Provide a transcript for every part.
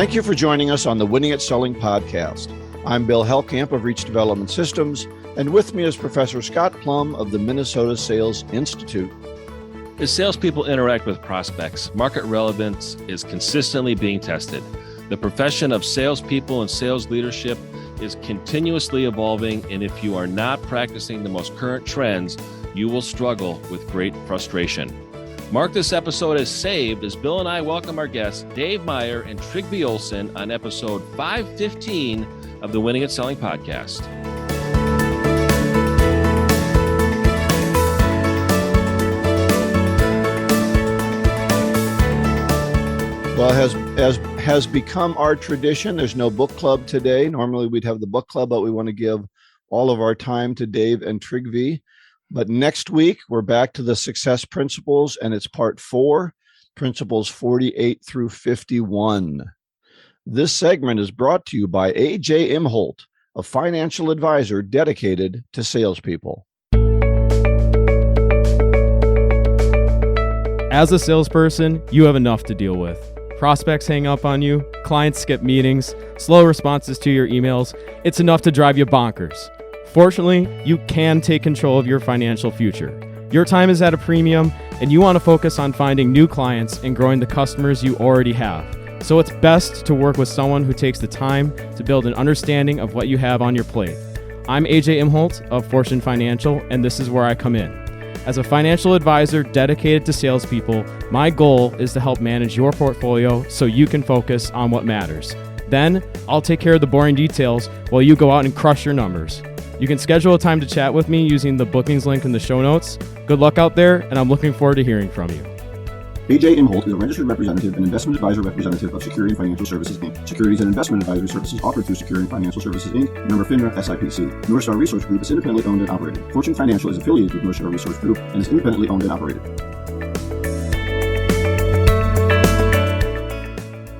Thank you for joining us on the Winning at Selling podcast. I'm Bill Hellkamp of Reach Development Systems, and with me is Professor Scott Plum of the Minnesota Sales Institute. As salespeople interact with prospects, market relevance is consistently being tested. The profession of salespeople and sales leadership is continuously evolving, and if you are not practicing the most current trends, you will struggle with great frustration. Mark this episode as saved as Bill and I welcome our guests, Dave Meyer and Trygve Olsen, on episode 515 of the Winning at Selling podcast. Well, as has become our tradition, there's no book club today. Normally we'd have the book club, but we want to give all of our time to Dave and Trygve. But next week, we're back to the success principles, and it's part 4, principles 48 through 51. This segment is brought to you by A.J. Imholt, a financial advisor dedicated to salespeople. As a salesperson, you have enough to deal with. Prospects hang up on you, clients skip meetings, slow responses to your emails. It's enough to drive you bonkers. Fortunately, you can take control of your financial future. Your time is at a premium, and you want to focus on finding new clients and growing the customers you already have. So it's best to work with someone who takes the time to build an understanding of what you have on your plate. I'm AJ Imholt of Fortune Financial, and this is where I come in. As a financial advisor dedicated to salespeople, my goal is to help manage your portfolio so you can focus on what matters. Then, I'll take care of the boring details while you go out and crush your numbers. You can schedule a time to chat with me using the bookings link in the show notes. Good luck out there, and I'm looking forward to hearing from you. A.J. Imholt is a registered representative and investment advisor representative of Security and Financial Services, Inc. Securities and investment advisory services offered through Security and Financial Services, Inc., member FINRA SIPC. Northstar Resource Group is independently owned and operated. Fortune Financial is affiliated with Northstar Resource Group and is independently owned and operated.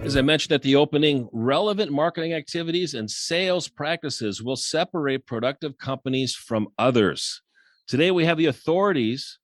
As I mentioned at the opening, relevant marketing activities and sales practices will separate productive companies from others. Today, we have the authorities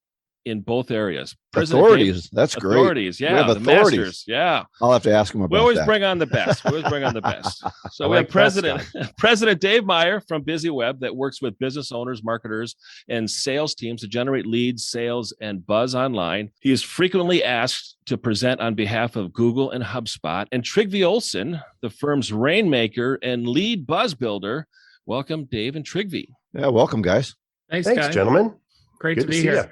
in both areas. Authorities, that's great. Authorities, yeah. We have the authorities. Masters, yeah. I'll have to ask him about that. We always bring on the best. So we have President Dave Meyer from BizzyWeb that works with business owners, marketers, and sales teams to generate leads, sales, and buzz online. He is frequently asked to present on behalf of Google and HubSpot. And Trygve Olsen, the firm's rainmaker and lead buzz builder. Welcome, Dave and Trygve. Yeah, welcome, guys. Thanks, gentlemen. Great Good to be see here. ya.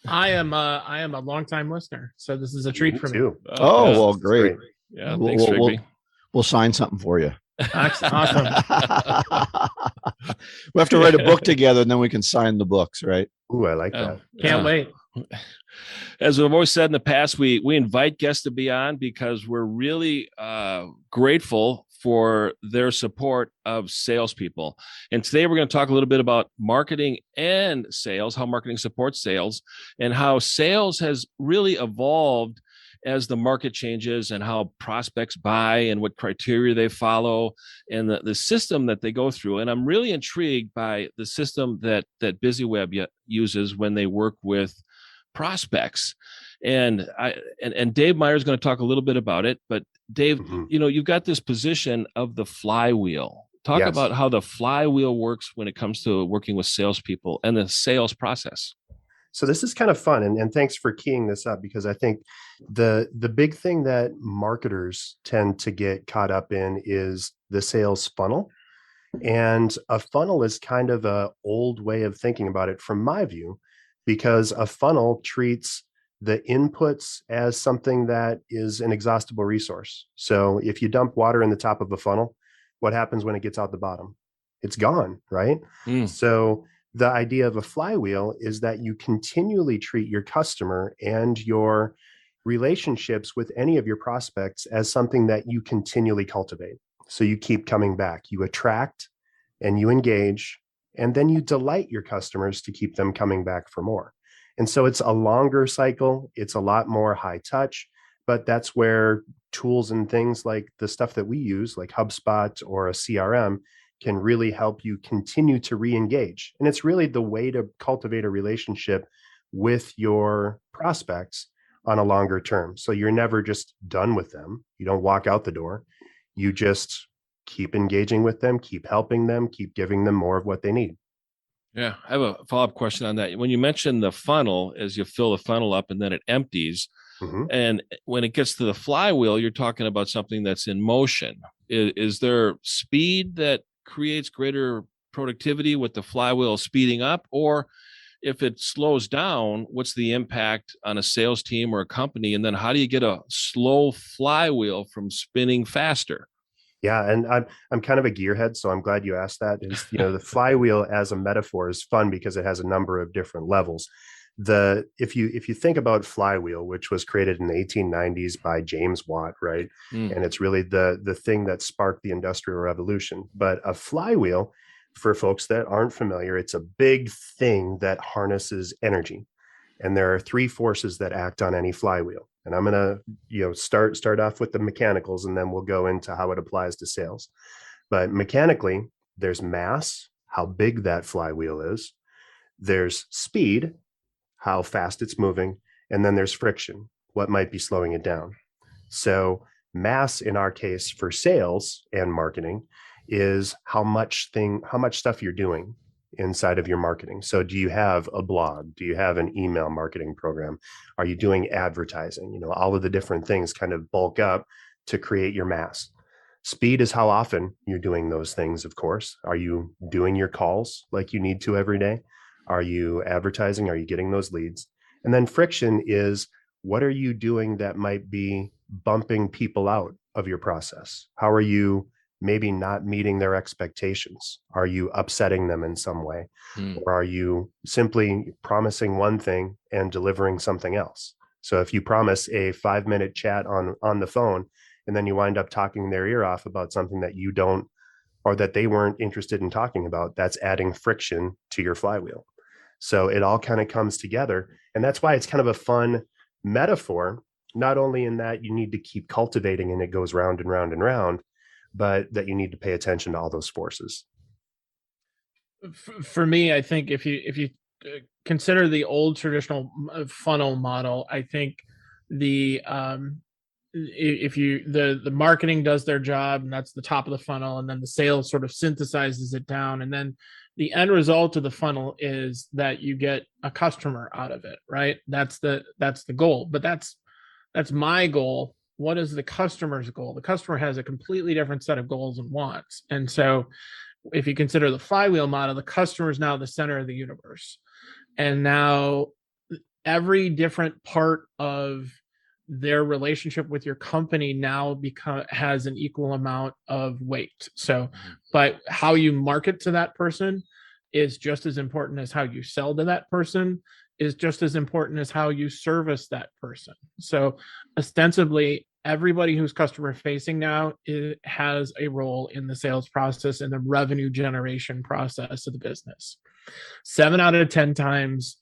I am a longtime listener, so this is a treat for me. Too. Oh, yeah. well, great. Yeah, We'll- thanks, we'll- Trygve. We'll sign something for you. Awesome. We have to write a book together, and then we can sign the books, right? Ooh, I like that. Can't wait. As we've always said in the past, we invite guests to be on because we're really grateful for their support of salespeople. And today we're going to talk a little bit about marketing and sales, how marketing supports sales, and how sales has really evolved as the market changes and how prospects buy and what criteria they follow and the system that they go through. And I'm really intrigued by the system that BizzyWeb uses when they work with prospects. And Dave Meyer is going to talk a little bit about it. But Dave, you've got this position of the flywheel. Talk about how the flywheel works when it comes to working with salespeople and the sales process. So this is kind of fun, and thanks for keying this up, because I think the big thing that marketers tend to get caught up in is the sales funnel. And a funnel is kind of an old way of thinking about it from my view, because a funnel treats the inputs as something that is an exhaustible resource. So if you dump water in the top of a funnel, what happens when it gets out the bottom? It's gone, right? So the idea of a flywheel is that you continually treat your customer and your relationships with any of your prospects as something that you continually cultivate. So you keep coming back, you attract and you engage, and then you delight your customers to keep them coming back for more. And so it's a longer cycle. It's a lot more high touch, but that's where tools and things like the stuff that we use, like HubSpot or a CRM, can really help you continue to re-engage. And it's really the way to cultivate a relationship with your prospects on a longer term. So you're never just done with them. You don't walk out the door. You just keep engaging with them, keep helping them, keep giving them more of what they need. Yeah, I have a follow-up question on that. When you mentioned the funnel, as you fill the funnel up and then it empties, Mhm. and when it gets to the flywheel, you're talking about something that's in motion. Is there speed that creates greater productivity with the flywheel speeding up? Or if it slows down, what's the impact on a sales team or a company? And then how do you get a slow flywheel from spinning faster? Yeah, and I'm kind of a gearhead, so I'm glad you asked that. Is the flywheel as a metaphor is fun because it has a number of different levels. If you think about flywheel, which was created in the 1890s by James Watt, right? Mm. And it's really the thing that sparked the Industrial Revolution. But a flywheel, for folks that aren't familiar, it's a big thing that harnesses energy. And there are three forces that act on any flywheel. And I'm going to, start off with the mechanicals, and then we'll go into how it applies to sales. But mechanically, there's mass, how big that flywheel is. There's speed, how fast it's moving. And then there's friction, what might be slowing it down. So mass in our case for sales and marketing is how much stuff you're doing inside of your marketing. So do you have a blog? Do you have an email marketing program? Are you doing advertising? All of the different things kind of bulk up to create your mass. Speed is how often you're doing those things, of course. Are you doing your calls like you need to every day? Are you advertising? Are you getting those leads? And then friction is, what are you doing that might be bumping people out of your process? How are you maybe not meeting their expectations? Are you upsetting them in some way? Or are you simply promising one thing and delivering something else? So if you promise a 5-minute chat on the phone, and then you wind up talking their ear off about something that you don't, or that they weren't interested in talking about, that's adding friction to your flywheel. So it all kind of comes together. And that's why it's kind of a fun metaphor, not only in that you need to keep cultivating and it goes round and round and round, but that you need to pay attention to all those forces. For me, I think if you consider the old traditional funnel model, I think the marketing does their job, and that's the top of the funnel, and then the sales sort of synthesizes it down, and then the end result of the funnel is that you get a customer out of it, right? That's the goal, but that's my goal. What is the customer's goal? The customer has a completely different set of goals and wants. And so if you consider the flywheel model, the customer is now the center of the universe. And now every different part of their relationship with your company now has an equal amount of weight. So, but how you market to that person is just as important as how you sell to that person, is just as important as how you service that person. So ostensibly, everybody who's customer facing now has a role in the sales process and the revenue generation process of the business. 7 out of 10 times,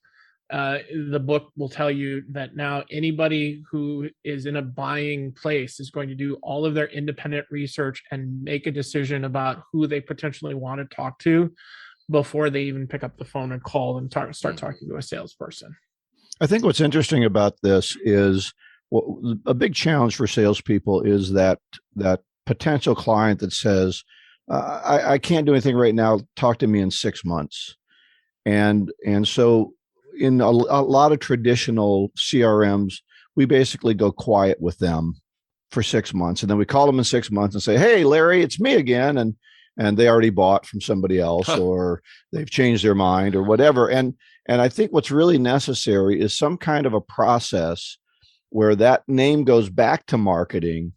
the book will tell you that now anybody who is in a buying place is going to do all of their independent research and make a decision about who they potentially want to talk to before they even pick up the phone and call and start talking to a salesperson. I think what's interesting about this is a big challenge for salespeople is that potential client that says, I can't do anything right now. Talk to me in 6 months. And so in a lot of traditional CRMs, we basically go quiet with them for 6 months. And then we call them in 6 months and say, hey, Larry, it's me again. And they already bought from somebody else, or they've changed their mind or whatever. And I think what's really necessary is some kind of a process where that name goes back to marketing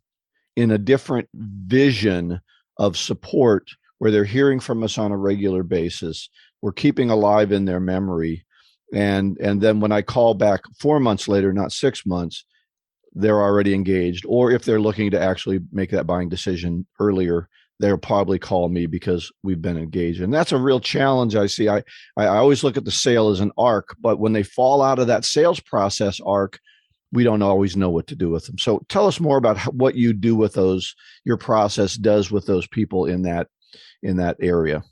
in a different vision of support, where they're hearing from us on a regular basis. We're keeping alive in their memory. And then when I call back 4 months later, not 6 months, they're already engaged. Or if they're looking to actually make that buying decision earlier, they'll probably call me because we've been engaged. And that's a real challenge I see. I always look at the sale as an arc, but when they fall out of that sales process arc, we don't always know what to do with them. So tell us more about what you do with those, your process does with those people in that area.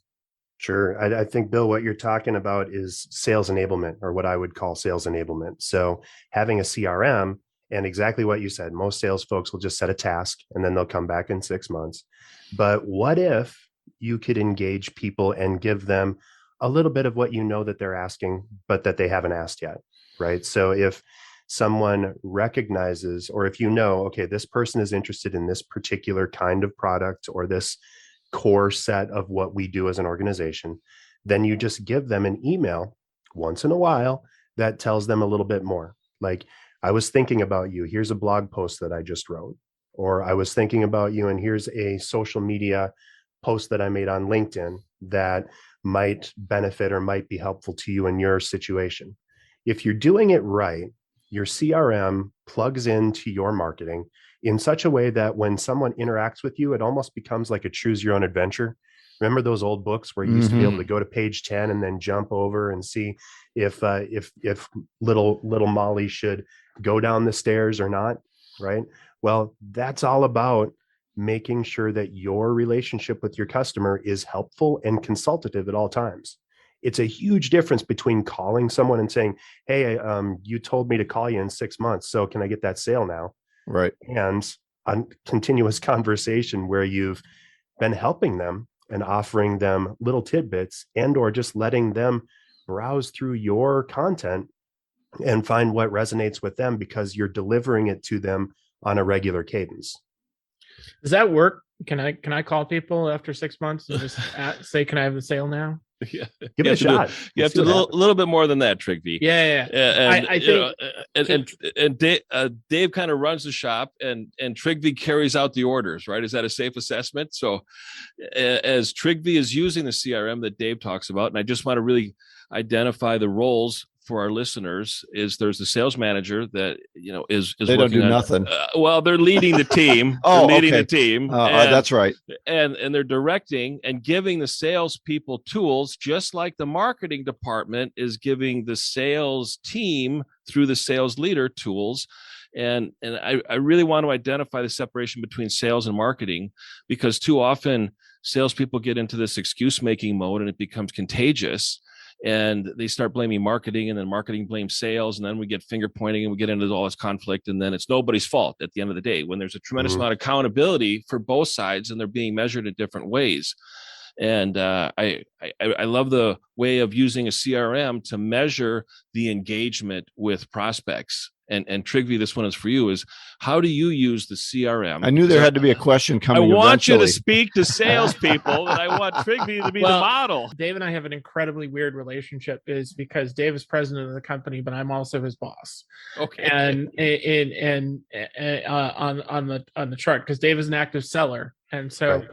Sure. I think, Bill, what you're talking about is sales enablement, or what I would call sales enablement. So having a CRM And exactly what you said, most sales folks will just set a task and then they'll come back in 6 months. But what if you could engage people and give them a little bit of what you know that they're asking, but that they haven't asked yet, right? So if someone recognizes, or if you know, okay, this person is interested in this particular kind of product or this core set of what we do as an organization, then you just give them an email once in a while that tells them a little bit more. Like, I was thinking about you. Here's a blog post that I just wrote. Or I was thinking about you, and here's a social media post that I made on LinkedIn that might benefit or might be helpful to you in your situation. If you're doing it right, your CRM plugs into your marketing in such a way that when someone interacts with you, it almost becomes like a choose your own adventure. Remember those old books where you used to be able to go to page 10 and then jump over and see if little Molly should go down the stairs or not, right? Well, that's all about making sure that your relationship with your customer is helpful and consultative at all times. It's a huge difference between calling someone and saying, hey, you told me to call you in 6 months, so can I get that sale now? Right. And a continuous conversation where you've been helping them and offering them little tidbits and or just letting them browse through your content and find what resonates with them because you're delivering it to them on a regular cadence. Does that work? Can I call people after 6 months and just say, can I have the sale now? Yeah. Give it a shot. You have to do a little bit more than that, Trygve. Yeah. And, I think, and Dave kind of runs the shop, and Trygve carries out the orders, right? Is that a safe assessment? So as Trygve is using the CRM that Dave talks about, and I just want to really identify the roles for our listeners, is there's the sales manager that, is they don't do on, nothing. Well, they're leading the team. Oh, they're leading okay. the team. That's right. And they're directing and giving the salespeople tools, just like the marketing department is giving the sales team through the sales leader tools. And I really want to identify the separation between sales and marketing, because too often salespeople get into this excuse making mode and it becomes contagious. And they start blaming marketing, and then marketing blames sales, and then we get finger pointing and we get into all this conflict, and then it's nobody's fault at the end of the day, when there's a tremendous amount of accountability for both sides and they're being measured in different ways. And I love the way of using a CRM to measure the engagement with prospects. And Trygve, this one is for you, is how do you use the CRM? I knew there had to be a question coming. I want eventually. you to speak to salespeople, and I want Trygve to be the model. Dave and I have an incredibly weird relationship, is because Dave is president of the company, but I'm also his boss. Okay. And on the chart, because Dave is an active seller, and so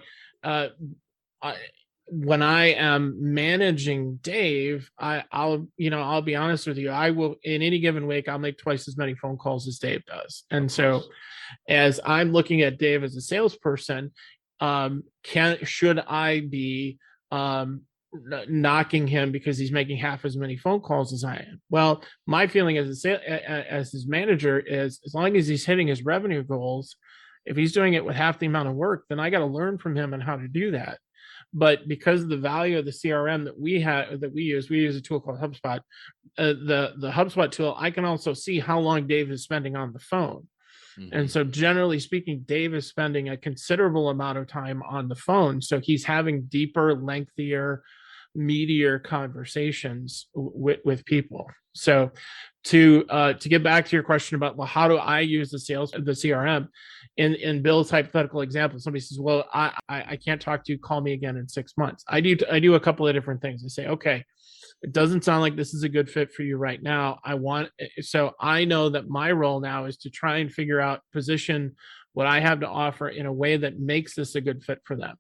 when I am managing Dave, I'll be honest with you. I will, in any given week, I'll make twice as many phone calls as Dave does. And so as I'm looking at Dave as a salesperson, should I be knocking him because he's making half as many phone calls as I am? Well, my feeling as his manager is, as long as he's hitting his revenue goals, if he's doing it with half the amount of work, then I got to learn from him on how to do that. But because of the value of the CRM that we use a tool called HubSpot. The HubSpot tool, I can also see how long Dave is spending on the phone. Mm-hmm. And so generally speaking, Dave is spending a considerable amount of time on the phone. So he's having deeper, lengthier, meatier conversations with people. So to get back to your question about, well, how do I use the CRM? In Bill's hypothetical example, somebody says, well, I can't talk to you, call me again in 6 months. I do a couple of different things. I say, okay, it doesn't sound like this is a good fit for you right now. So I know that my role now is to try and figure out, position what I have to offer in a way that makes this a good fit for them.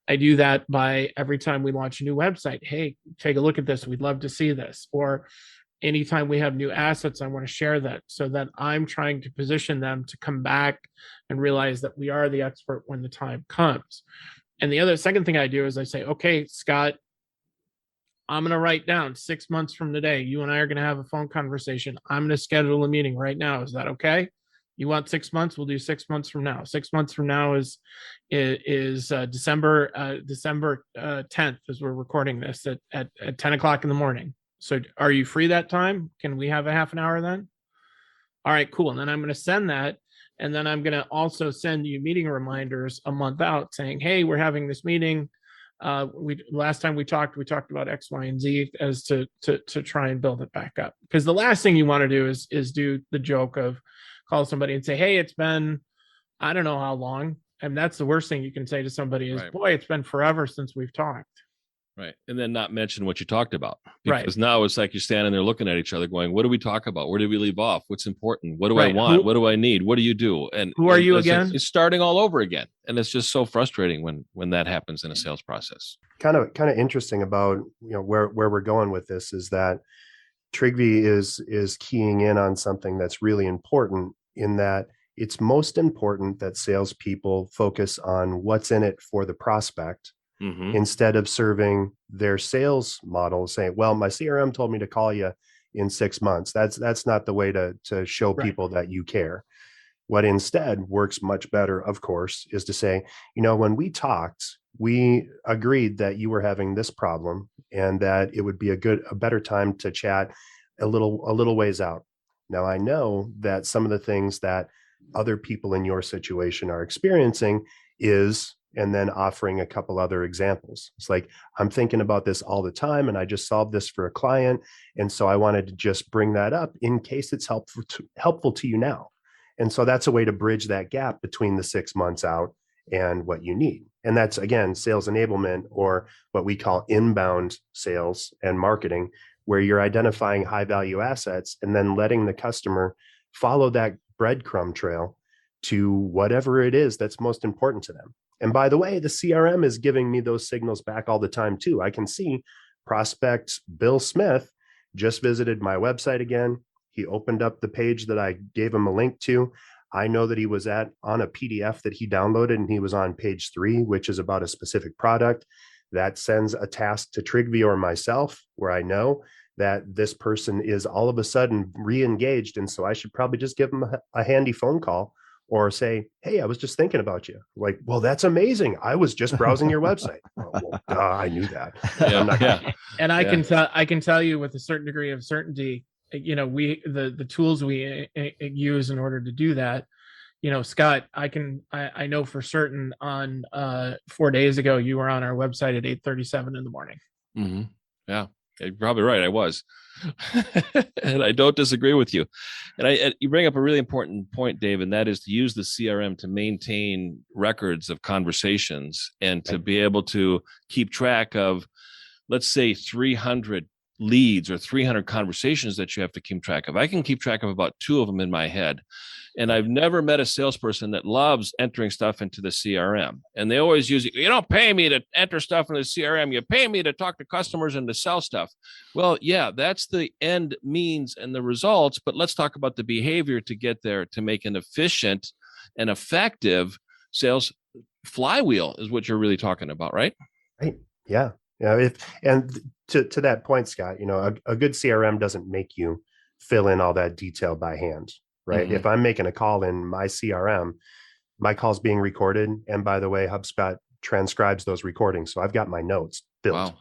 I do that by every time we launch a new website, hey, take a look at this. We'd love to see this. Or anytime we have new assets, I want to share that, so that I'm trying to position them to come back and realize that we are the expert when the time comes. And the second thing I do is I say, okay, Scott, I'm going to write down 6 months from today, you and I are going to have a phone conversation. I'm going to schedule a meeting right now. Is that okay? You want 6 months? We'll do 6 months from now. 6 months from now is December 10th, as we're recording this at 10 o'clock in the morning. So are you free that time? Can we have a half an hour then? All right, cool. And then I'm going to send that. And then I'm going to also send you meeting reminders a month out saying, hey, we're having this meeting. Last time we talked about X, Y, and Z as to try and build it back up. Because the last thing you want to do is do the joke of call somebody and say, hey, it's been, I don't know how long. And that's the worst thing you can say to somebody is, boy, it's been forever since we've talked. Right. And then not mention what you talked about. Right. Because now it's like you're standing there looking at each other going, what do we talk about? Where did we leave off? What's important? What do I Right. want? What do I need? What do you do? And Who are you it's like- again? it's starting all over again. And it's just so frustrating when that happens in a sales process. Kind of interesting about, where we're going with this is that Trygve is keying in on something that's really important, in that it's most important that salespeople focus on what's in it for the prospect, instead of serving their sales model, saying, well, my CRM told me to call you in 6 months. That's not the way to show people that you care. What instead works much better, of course, is to say, when we talked, we agreed that you were having this problem and that it would be a better time to chat a little ways out. Now, I know that some of the things that other people in your situation are experiencing is, and then offering a couple other examples. It's like, I'm thinking about this all the time, and I just solved this for a client. And so I wanted to just bring that up in case it's helpful to you now. And so that's a way to bridge that gap between the 6 months out and what you need. And that's, again, sales enablement, or what we call inbound sales and marketing, where you're identifying high value assets and then letting the customer follow that breadcrumb trail to whatever it is that's most important to them. And by the way, the CRM is giving me those signals back all the time too. I can see prospect Bill Smith just visited my website again. He opened up the page that I gave him a link to. I know that he was on a PDF that he downloaded, and he was on page 3, which is about a specific product. That sends a task to Trygve or myself, where I know that this person is all of a sudden re-engaged. And so I should probably just give him a handy phone call, or say, hey, I was just thinking about you. Like, well, that's amazing. I was just browsing your website. Well, I knew that. And I can tell you with a certain degree of certainty, the tools we use in order to do that, Scott, I know for certain on 4 days ago, you were on our website at 8:37 in the morning. Mm-hmm. Yeah. You're probably right. I was, and I don't disagree with you. And you bring up a really important point, Dave, and that is to use the CRM to maintain records of conversations and to be able to keep track of, let's say, 300 leads or 300 conversations that you have to keep track of. I can keep track of about 2 of them in my head. And I've never met a salesperson that loves entering stuff into the CRM. And they always use it. You don't pay me to enter stuff in the CRM. You pay me to talk to customers and to sell stuff. Well, yeah, that's the end means and the results. But let's talk about the behavior to get there, to make an efficient and effective sales flywheel is what you're really talking about, right? Right. Yeah. To that point, Scott, a good CRM doesn't make you fill in all that detail by hand. Right. If I'm making a call in my CRM, my call's being recorded. And by the way, HubSpot transcribes those recordings. So I've got my notes built. Wow.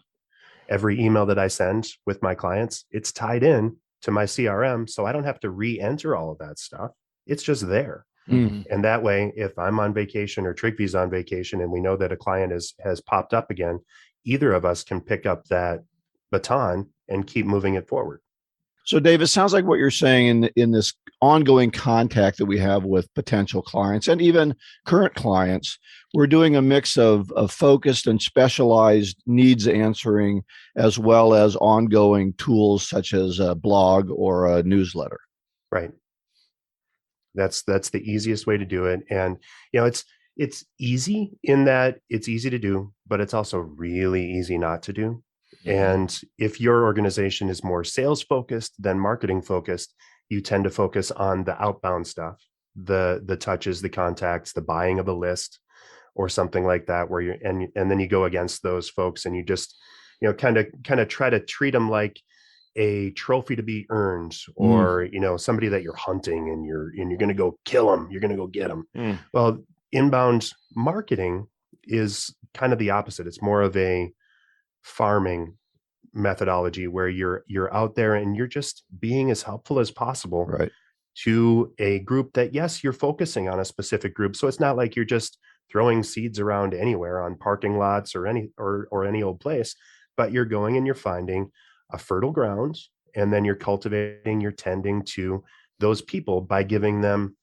Every email that I send with my clients, it's tied in to my CRM. So I don't have to re-enter all of that stuff. It's just there. Mm-hmm. And that way, if I'm on vacation or Trygve's on vacation and we know that a client has popped up again, either of us can pick up that baton and keep moving it forward. So, Dave, it sounds like what you're saying in this ongoing contact that we have with potential clients and even current clients, we're doing a mix of focused and specialized needs answering, as well as ongoing tools such as a blog or a newsletter. Right. That's the easiest way to do it. And, it's easy in that it's easy to do, but it's also really easy not to do. And if your organization is more sales focused than marketing focused, you tend to focus on the outbound stuff, the touches, the contacts, the buying of a list or something like that, where and then you go against those folks and you just, kind of try to treat them like a trophy to be earned, or, somebody that you're hunting and you're going to go kill them. You're going to go get them. Well, inbound marketing is kind of the opposite. It's more of a farming methodology where you're out there and you're just being as helpful as possible, right, to a group that, yes, you're focusing on a specific group. So it's not like you're just throwing seeds around anywhere on parking lots or any old place, but you're going and you're finding a fertile ground, and then you're cultivating, you're tending to those people by giving them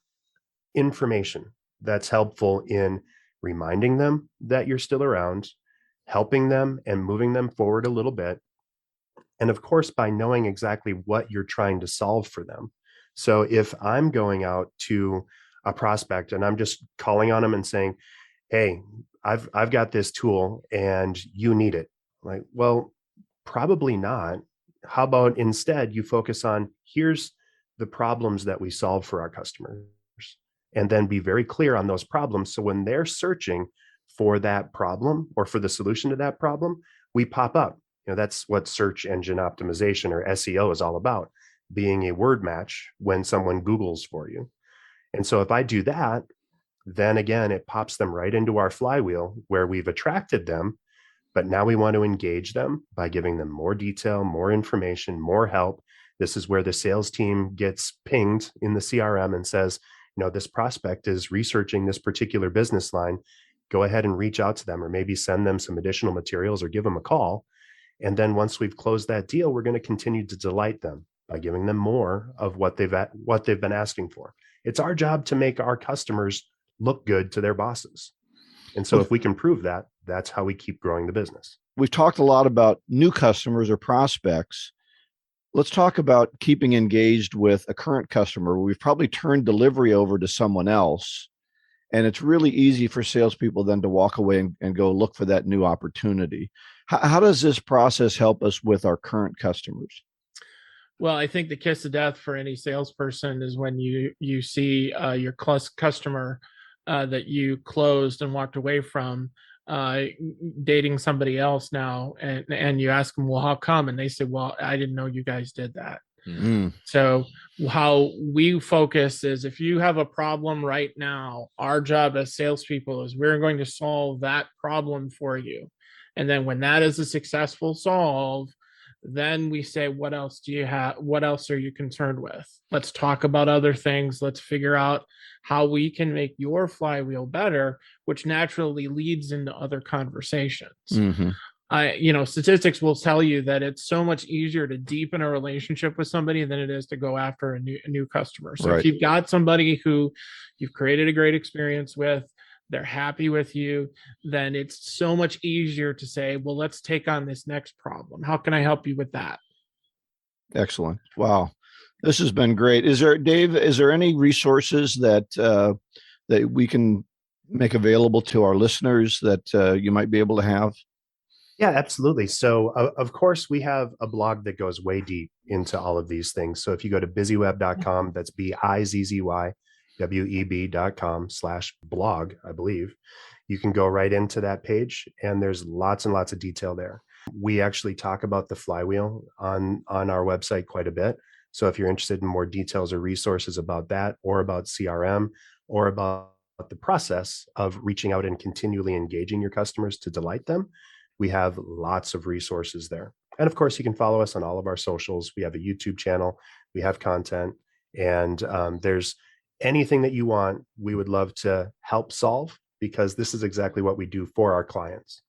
information that's helpful in reminding them that you're still around, helping them and moving them forward a little bit. And of course, by knowing exactly what you're trying to solve for them. So if I'm going out to a prospect and I'm just calling on them and saying, hey, I've got this tool and you need it. Like, well, probably not. How about instead you focus on, here's the problems that we solve for our customers, and then be very clear on those problems. So when they're searching for that problem or for the solution to that problem, we pop up. That's what search engine optimization or SEO is all about, being a word match when someone Googles for you. And so if I do that, then again, it pops them right into our flywheel where we've attracted them, but now we want to engage them by giving them more detail, more information, more help. This is where the sales team gets pinged in the CRM and says, this prospect is researching this particular business line. Go ahead and reach out to them, or maybe send them some additional materials or give them a call. And then once we've closed that deal, we're going to continue to delight them by giving them more of what they've been asking for. It's our job to make our customers look good to their bosses. And so if we can prove that, that's how we keep growing the business. We've talked a lot about new customers or prospects. Let's talk about keeping engaged with a current customer. We've probably turned delivery over to someone else, and it's really easy for salespeople then to walk away and go look for that new opportunity. How does this process help us with our current customers? Well, I think the kiss of death for any salesperson is when you see your customer that you closed and walked away from dating somebody else now, and you ask them, well, how come? And they say, well, I didn't know you guys did that. Mm-hmm. So how we focus is, if you have a problem right now, our job as salespeople is we're going to solve that problem for you. And then when that is a successful solve, then we say, what else do you have? What else are you concerned with? Let's talk about other things. Let's figure out how we can make your flywheel better, which naturally leads into other conversations. Mm-hmm. Statistics will tell you that it's so much easier to deepen a relationship with somebody than it is to go after a new customer. So If you've got somebody who you've created a great experience with, they're happy with you, then it's so much easier to say, well, let's take on this next problem. How can I help you with that? Excellent. Wow. This has been great. Dave, is there any resources that we can make available to our listeners that you might be able to have? Yeah, absolutely. So of course, we have a blog that goes way deep into all of these things. So if you go to BizzyWeb.com, that's BizzyWeb.com/blog, I believe, you can go right into that page, and there's lots and lots of detail there. We actually talk about the flywheel on our website quite a bit. So if you're interested in more details or resources about that, or about CRM, or about the process of reaching out and continually engaging your customers to delight them, we have lots of resources there. And of course, you can follow us on all of our socials. We have a YouTube channel, we have content, and there's anything that you want, we would love to help solve, because this is exactly what we do for our clients.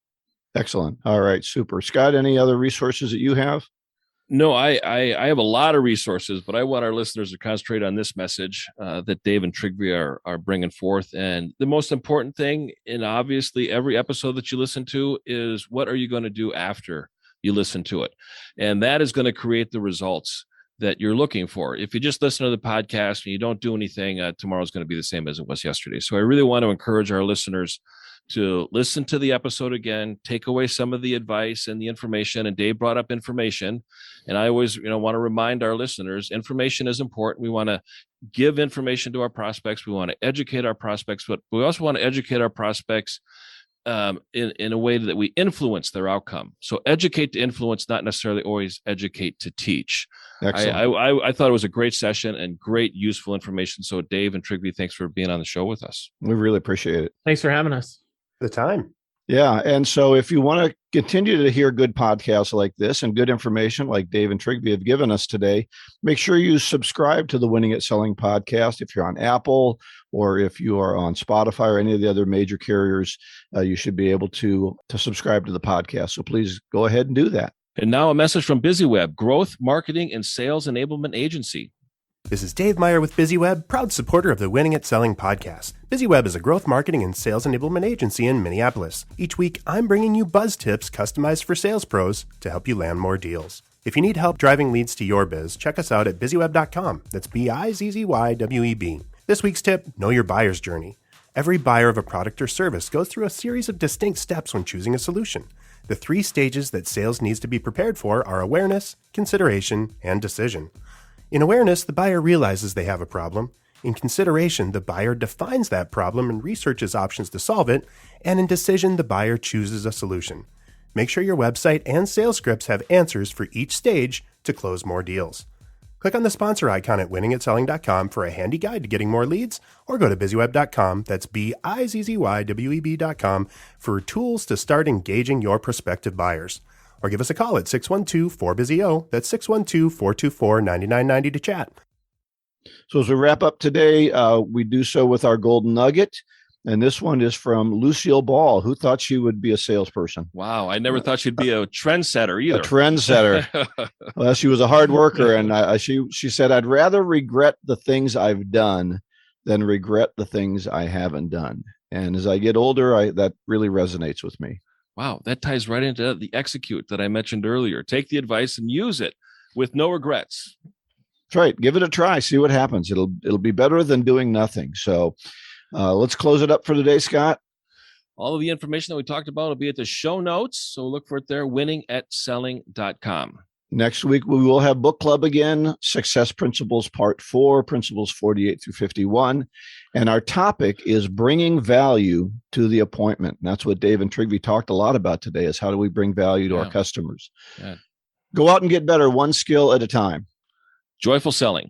Excellent. All right. Super. Scott, any other resources that you have? No, I have a lot of resources, but I want our listeners to concentrate on this message that Dave and Trygve are bringing forth. And the most important thing, in obviously every episode that you listen to, is what are you going to do after you listen to it? And that is going to create the results that you're looking for. If you just listen to the podcast and you don't do anything, tomorrow's going to be the same as it was yesterday. So I really want to encourage our listeners to listen to the episode again, take away some of the advice and the information. And Dave brought up information. And I always, want to remind our listeners, information is important. We want to give information to our prospects. We want to educate our prospects, but we also want to educate our prospects in a way that we influence their outcome. So educate to influence, not necessarily always educate to teach. I thought it was a great session and great useful information. So Dave and Trygve, thanks for being on the show with us. We really appreciate it. Thanks for having us. The time. Yeah. And so if you want to continue to hear good podcasts like this and good information like Dave and Trygve have given us today, make sure you subscribe to the Winning at Selling podcast. If you're on Apple or if you are on Spotify or any of the other major carriers, you should be able to subscribe to the podcast. So please go ahead and do that. And now a message from BizzyWeb, growth, marketing, and sales enablement agency. This is Dave Meyer with BizzyWeb, proud supporter of the Winning at Selling podcast. BizzyWeb is a growth marketing and sales enablement agency in Minneapolis. Each week, I'm bringing you buzz tips customized for sales pros to help you land more deals. If you need help driving leads to your biz, check us out at BizzyWeb.com. That's BizzyWeb. This week's tip, know your buyer's journey. Every buyer of a product or service goes through a series of distinct steps when choosing a solution. The 3 stages that sales needs to be prepared for are awareness, consideration, and decision. In awareness, the buyer realizes they have a problem. In consideration, the buyer defines that problem and researches options to solve it. And in decision, the buyer chooses a solution. Make sure your website and sales scripts have answers for each stage to close more deals. Click on the sponsor icon at winningatselling.com for a handy guide to getting more leads, or go to BizzyWeb.com, that's BizzyWeb.com, for tools to start engaging your prospective buyers. Or give us a call at 612-4BUZZY-O. That's 612-424-9990 to chat. So as we wrap up today, we do so with our golden nugget. And this one is from Lucille Ball, who thought she would be a salesperson. Wow, I never thought she'd be a trendsetter either. A trendsetter. Well, she was a hard worker, and she said, "I'd rather regret the things I've done than regret the things I haven't done." And as I get older, that really resonates with me. Wow, that ties right into the execute that I mentioned earlier. Take the advice and use it with no regrets. That's right. Give it a try. See what happens. It'll be better than doing nothing. So let's close it up for today, Scott. All of the information that we talked about will be at the show notes. So look for it there, winningatselling.com. Next week, we will have book club again, Success Principles Part 4, Principles 48 through 51. And our topic is bringing value to the appointment. And that's what Dave and Trygve talked a lot about today, is how do we bring value to our customers. Yeah. Go out and get better, one skill at a time. Joyful selling.